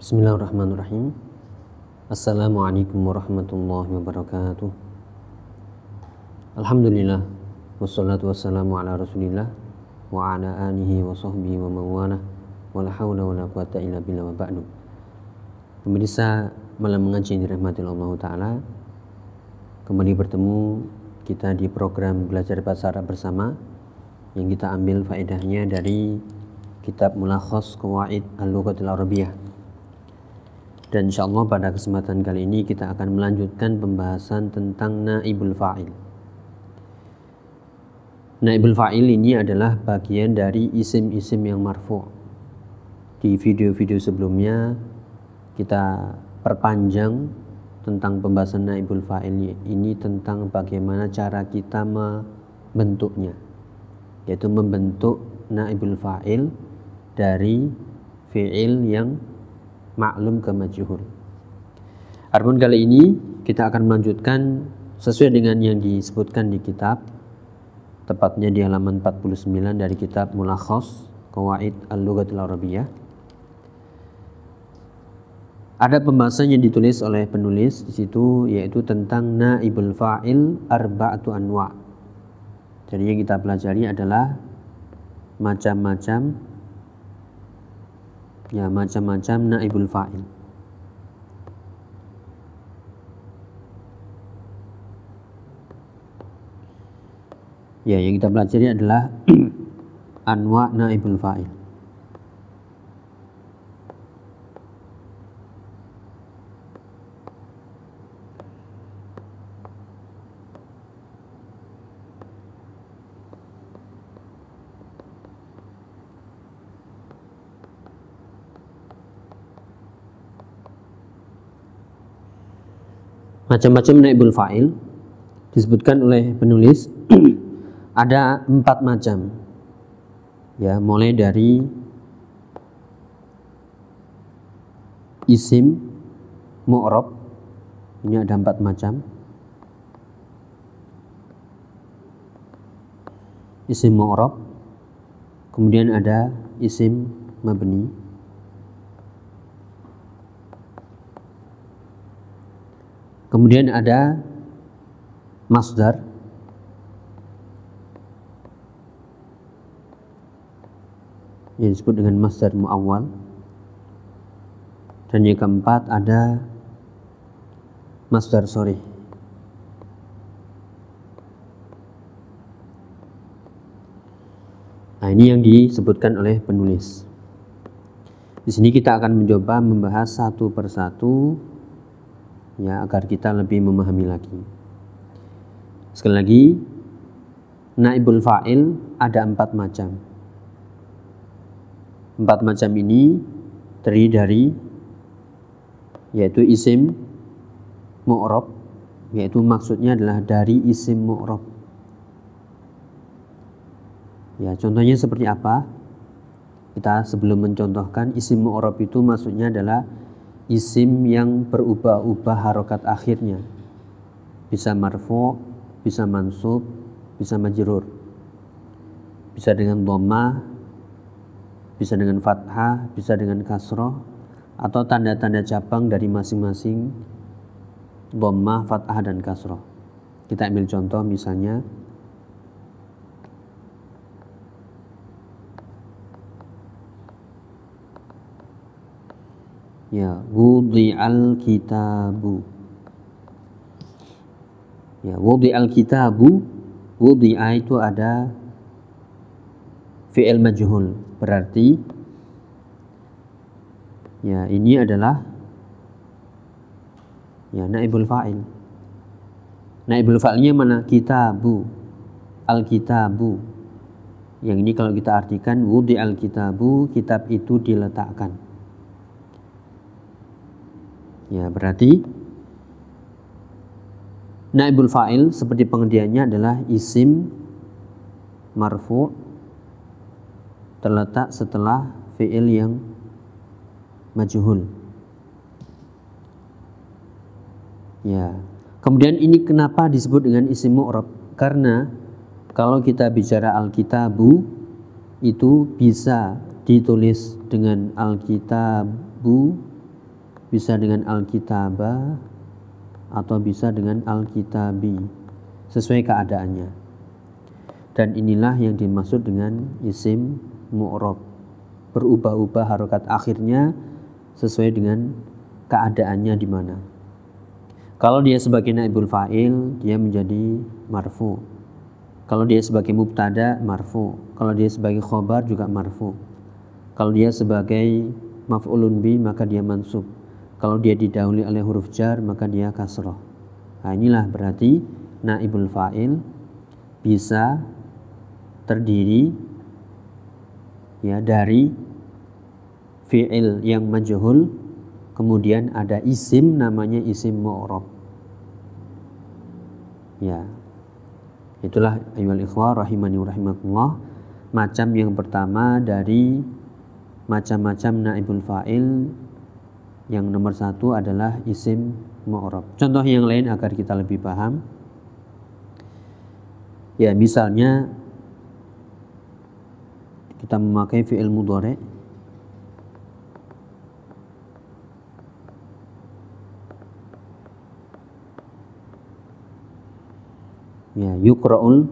Bismillahirrahmanirrahim. Assalamualaikum warahmatullahi wabarakatuh. Alhamdulillah, wassalatu wassalamu ala rasulillah wa ala alihi wa sahbihi wa mawalah, wa la hawla wa la quwata illa billah wa ba'du. Pemirsa malam mengaji yang dirahmati Allah Ta'ala, kembali bertemu kita di program belajar bahasa Arab bersama yang kita ambil faedahnya dari kitab Mulakhas Qawaid Al-Lughatil Arabiyyah. Dan insyaallah pada kesempatan kali ini kita akan melanjutkan pembahasan tentang naibul fa'il. Naibul fa'il ini adalah bagian dari isim-isim yang marfu'. Di video-video sebelumnya kita perpanjang tentang pembahasan naibul fa'il ini, tentang bagaimana cara kita membentuknya, yaitu membentuk naibul fa'il dari fi'il yang maklum ke majhul. Adapun kali ini kita akan melanjutkan sesuai dengan yang disebutkan di kitab, tepatnya di halaman 49 dari kitab Mulakhas Qawaid Al-Lughatil Arabiyyah. Ada pembahasan yang ditulis oleh penulis di situ, yaitu tentang naibul fa'il arba'atu anwa'. Jadi yang kita pelajari adalah macam-macam naibul fa'il. Ya, yang kita pelajari adalah anwa' naibul fa'il. Macam-macam naibul fa'il disebutkan oleh penulis ada 4 macam. Ya, mulai dari isim mu'rab, ini ada 4 macam. Isim mu'rab, kemudian ada isim mabni, kemudian ada masdar, yang disebut dengan masdar mu'awwal, dan yang keempat ada masdar sharih. Nah, ini yang disebutkan oleh penulis. Di sini kita akan mencoba membahas satu persatu, ya, agar kita lebih memahami lagi. Sekali lagi, naibul fa'il ada 4 macam. 4 macam ini terdiri dari, yaitu isim mu'rab, yaitu maksudnya adalah dari isim mu'rab. Ya, contohnya seperti apa? Kita sebelum mencontohkan, isim mu'rab itu maksudnya adalah isim yang berubah-ubah harokat akhirnya, bisa marfu', bisa mansub, bisa majrur, bisa dengan dhammah, bisa dengan fathah, bisa dengan kasroh, atau tanda-tanda cabang dari masing-masing dhammah, fathah, dan kasroh. Kita ambil contoh misalnya, ya, wudi'al kitabu. Ya, wudi'al kitabu, wudi'a itu ada fi'il majhul, berarti ya ini adalah ya naibul fa'il. Naibul fa'ilnya mana? Kitabu, al-kitabu. Yang ini kalau kita artikan wudi'al kitabu, kitab itu diletakkan. Ya, berarti naibul fa'il seperti pengertiannya adalah isim marfu' terletak setelah fi'il yang majhul. Ya. Kemudian ini kenapa disebut dengan isim mu'rab? Karena kalau kita bicara al-kitabu itu bisa ditulis dengan al-kitabu bisa dengan al-kitaba, atau bisa dengan al-kitabi, sesuai keadaannya. Dan inilah yang dimaksud dengan isim mu'rab, berubah-ubah harokat akhirnya sesuai dengan keadaannya di mana. Kalau dia sebagai naibul fa'il, dia menjadi marfu. Kalau dia sebagai mubtada, marfu. Kalau dia sebagai khobar juga marfu. Kalau dia sebagai maf'ulun bi, maka dia mansub. Kalau dia didahului oleh huruf jar, maka dia kasroh. Nah, inilah berarti naibul fa'il bisa terdiri ya dari fi'il yang majhul, kemudian ada isim namanya isim mu'rab. Ya. Itulah ayyuhal ikhwah rahimani wa rahimakumullah, macam yang pertama dari macam-macam naibul fa'il. Yang nomor satu adalah isim mu'rab. Contoh yang lain agar kita lebih paham. Ya, misalnya kita memakai fi'il mudhari'. Ya, yukra'ul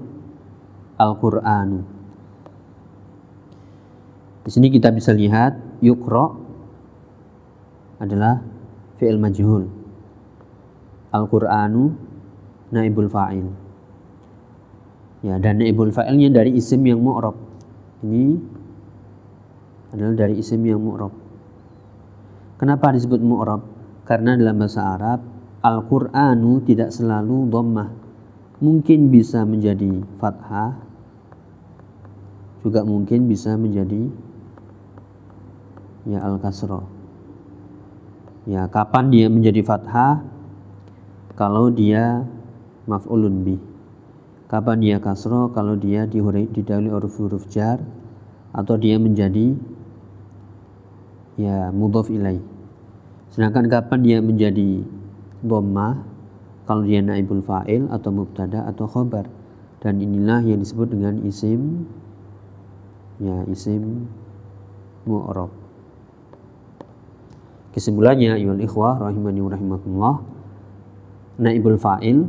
al-Qur'anu. Di sini kita bisa lihat yukra' adalah fi'il majhul, al-Qur'anu naibul fa'il. Ya, dan naibul fa'ilnya dari isim yang mu'rab. Ini adalah dari isim yang mu'rab. Kenapa disebut mu'rab? Karena dalam bahasa Arab al-Qur'anu tidak selalu dhammah. Mungkin bisa menjadi fathah, juga mungkin bisa menjadi ya al-kasrah. Ya, kapan dia menjadi fathah? Kalau dia maf'ulun bih. Kapan dia kasroh? Kalau dia didahului huruf jar, atau dia menjadi ya mudhof ilaih. Sedangkan kapan dia menjadi dhammah? Kalau dia naibul fa'il atau mubtada atau khobar. Dan inilah yang disebut dengan isim mu'rab. Kesimpulannya, ayyuhal ikhwah rahimani wa rahimakumullah, naibul fa'il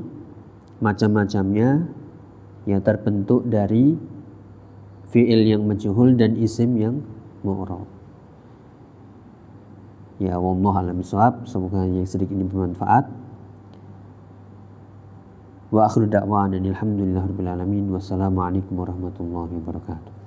macam-macamnya ya terbentuk dari fi'il yang majhul dan isim yang mu'rab. Ya, wallahu a'lam bishawab. Semoga yang sedikit ini bermanfaat. Wa akhiru da'wana alhamdulillahirabbil alamin. Wassalamualaikum warahmatullahi wabarakatuh.